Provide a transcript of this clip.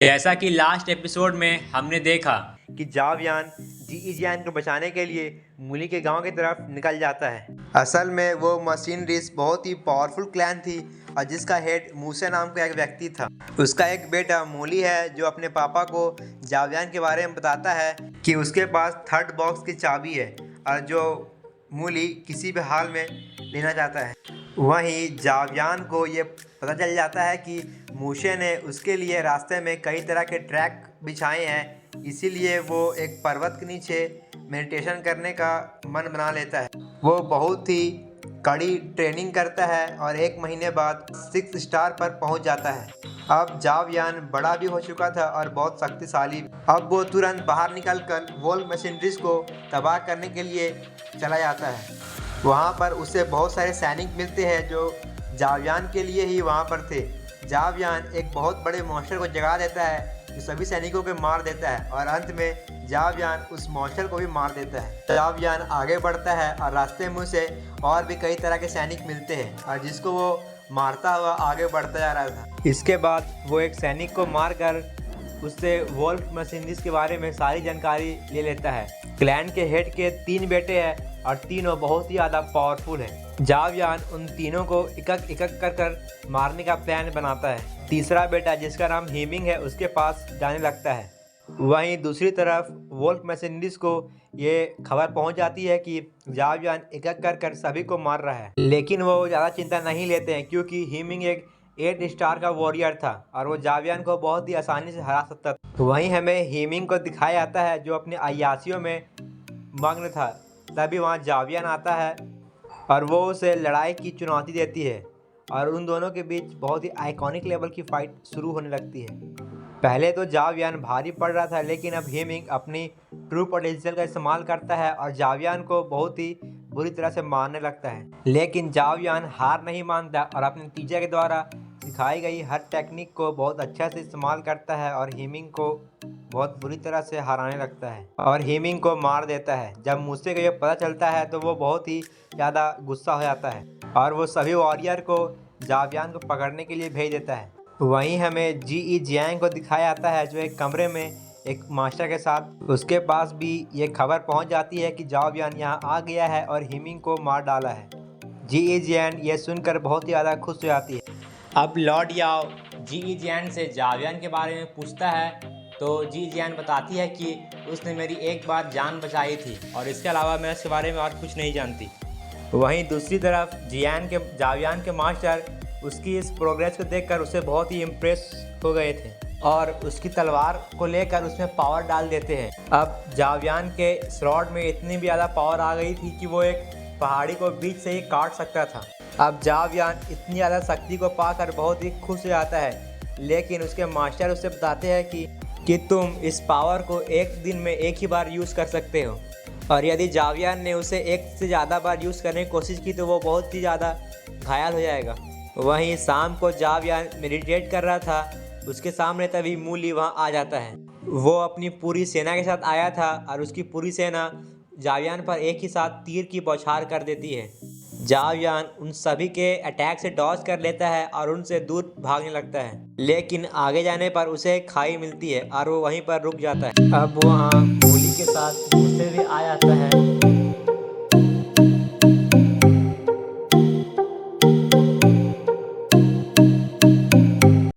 जैसा कि last episode में हमने देखा कि जावयान जी जियान को बचाने के लिए मूली के गांव की तरफ निकल जाता है। असल में वो मशीनरीज बहुत ही पावरफुल क्लैन थी और जिसका हेड मूसा नाम का एक व्यक्ति था। उसका एक बेटा मूली है जो अपने पापा को जावयान के बारे में बताता है कि उसके पास थर्ड बॉक्स की चाबी है और जो मूली किसी भी हाल में लेना चाहता है। वहीं जावयान को ये पता चल जाता है कि मूसे ने उसके लिए रास्ते में कई तरह के ट्रैक बिछाए हैं, इसीलिए वो एक पर्वत के नीचे मेडिटेशन करने का मन बना लेता है। वो बहुत ही कड़ी ट्रेनिंग करता है और 1 महीने बाद 6 स्टार पर पहुंच जाता है। अब जावयान बड़ा भी हो चुका था और बहुत शक्तिशाली। अब वो तुरंत बाहर निकलकर वोल्क मशीनरीज को तबाह करने के लिए चला जाता है। वहाँ पर उसे बहुत सारे सैनिक मिलते हैं जो जावयान के लिए ही वहाँ पर थे। जावयान एक बहुत बड़े मॉन्स्टर को जगा देता है जो सभी सैनिकों को मार देता है और अंत में जावयान उस मॉन्स्टर को भी मार देता है। जावयान आगे बढ़ता है और रास्ते में उसे और भी कई तरह के सैनिक मिलते हैं और जिसको वो मारता हुआ आगे बढ़ता जा रहा था। इसके बाद वो एक सैनिक को मारकर उससे वोल्क मशीनरीज के बारे में सारी जानकारी ले लेता है। क्लैन के हेड के 3 बेटे हैं और तीनों बहुत ही ज़्यादा पावरफुल हैं। जावयान उन तीनों को एक कर मारने का प्लान बनाता है। तीसरा बेटा जिसका नाम हीमिंग है उसके पास जाने लगता है। वहीं दूसरी तरफ वोल्क मशीनरीज को ये खबर पहुंच जाती है कि जावयान एक कर सभी को मार रहा है, लेकिन वो ज़्यादा चिंता नहीं लेते हैं क्योंकि हीमिंग एक 8 स्टार का वॉरियर था और वो जावयान को बहुत ही आसानी से हरा सकता था। वहीं हमें हीमिंग को दिखाया जाता है जो अपने अय्यासियों में मग्न था। तभी वहाँ जावयान आता है और वो उसे लड़ाई की चुनौती देती है और उन दोनों के बीच बहुत ही आइकॉनिक लेवल की फाइट शुरू होने लगती है। पहले तो जावयान भारी पड़ रहा था, लेकिन अब हीमिंग अपनी ट्रू पोटेंशियल का इस्तेमाल करता है और जावयान को बहुत ही बुरी तरह से मारने लगता है। लेकिन जावयान हार नहीं मानता और अपने टीचर के द्वारा सिखाई गई हर टेक्निक को बहुत अच्छा से इस्तेमाल करता है और हीमिंग को बहुत बुरी तरह से हराने लगता है और हीमिंग को मार देता है। जब मूसे को ये पता चलता है तो वो बहुत ही ज़्यादा गुस्सा हो जाता है और वो सभी वॉरियर को जावयान को पकड़ने के लिए भेज देता है। वहीं हमें जी जियांग को दिखाया जाता है जो एक कमरे में एक मास्टर के साथ। उसके पास भी ये खबर पहुंच जाती है कि जावयान यहाँ आ गया है और हीमिंग को मार डाला है। जी जियांग ये सुनकर बहुत ही ज़्यादा खुश हो जाती है। अब लॉर्ड याओ जी जियान से जावयान के बारे में पूछता है तो जी जियान बताती है कि उसने मेरी एक बार जान बचाई थी और इसके अलावा मैं उसके बारे में और कुछ नहीं जानती। वहीं दूसरी तरफ जावयान के मास्टर उसकी इस प्रोग्रेस को देखकर उसे बहुत ही इम्प्रेस हो गए थे और उसकी तलवार को लेकर उसमें पावर डाल देते हैं। अब जावयान के स्वॉर्ड में इतनी भी ज़्यादा पावर आ गई थी कि वो एक पहाड़ी को बीच से ही काट सकता था। अब जावयान इतनी ज़्यादा शक्ति को पाकर बहुत ही खुश हो जाता है, लेकिन उसके मास्टर उसे बताते हैं कि तुम इस पावर को एक दिन में एक ही बार यूज़ कर सकते हो और यदि जावयान ने उसे एक से ज़्यादा बार यूज़ करने की कोशिश की तो वो बहुत ही ज़्यादा घायल हो जाएगा। वहीं शाम को जावयान मेडिटेट कर रहा था, उसके सामने तभी मूली वहाँ आ जाता है। वो अपनी पूरी सेना के साथ आया था और उसकी पूरी सेना जावयान पर एक ही साथ तीर की बौछार कर देती है। जावयान उन सभी के अटैक से डॉज कर लेता है और उनसे दूर भागने लगता है, लेकिन आगे जाने पर उसे एक खाई मिलती है और वो वहीं पर रुक जाता है। अब वहाँ मूली के साथ मूसे भी आ जाता है